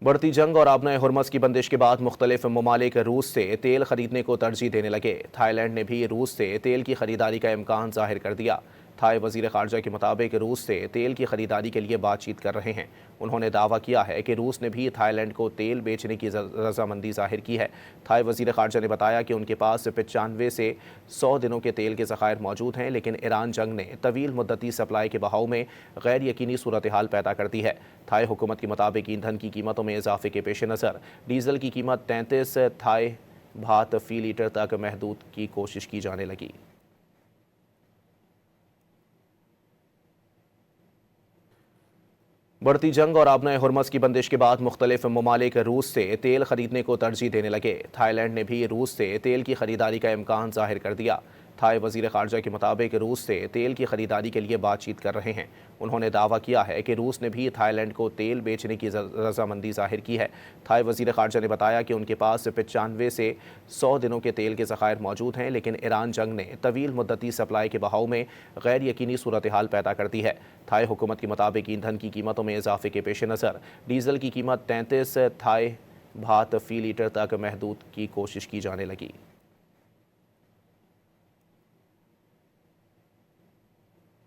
बढ़ती जंग और आबनाए हुर्मस की बंदिश के बाद मुख्तलिफ ममालिक रूस से तेल खरीदने को तरजीह देने लगे। थाईलैंड ने भी रूस से तेल की खरीदारी का इम्कान जाहिर कर दिया। थाई वजीर खारजा के मुताबिक रूस से तेल की खरीदारी के लिए बातचीत कर रहे हैं। उन्होंने दावा किया है कि रूस ने भी थाईलैंड को तेल बेचने की रजामंदी जाहिर की है। थाई वजीर खारजा ने बताया कि उनके पास 95 से 100 दिनों के तेल के ज़खायर मौजूद हैं, लेकिन ईरान जंग ने तवील मुद्दती सप्लाई के बहाव में गैर यकीनी सूरत हाल पैदा कर दी है। थाई हुकूमत के मुताबिक ईंधन की कीमतों में इजाफे के पेश नज़र डीजल की कीमत 33 थाई भात फी लीटर तक महदूद की कोशिश की जाने लगी। बढ़ती जंग और आबनाए हुर्मस की बंदिश के बाद मुख्तलिफ ममालिक रूस से तेल खरीदने को तरजीह देने लगे। थाईलैंड ने भी रूस से तेल की खरीदारी का इम्कान जाहिर कर दिया। थाई वजीर खारजा के मुताबिक रूस से तेल की खरीदारी के लिए बातचीत कर रहे हैं। उन्होंने दावा किया है कि रूस ने भी थाईलैंड को तेल बेचने की रजामंदी जाहिर की है। थाई वजीर खारजा ने बताया कि उनके पास 95 से 100 दिनों के तेल के ज़खायर मौजूद हैं, लेकिन ईरान जंग ने तवील मुद्दती सप्लाई के बहाव में गैर यकीनी सूरत हाल पैदा कर दी है। थाई हुकूमत के मुताबिक ईंधन की कीमतों में इजाफे के पेश नज़र डीजल की कीमत 33 थाई भात फी लीटर तक महदूद की कोशिश की जाने लगी।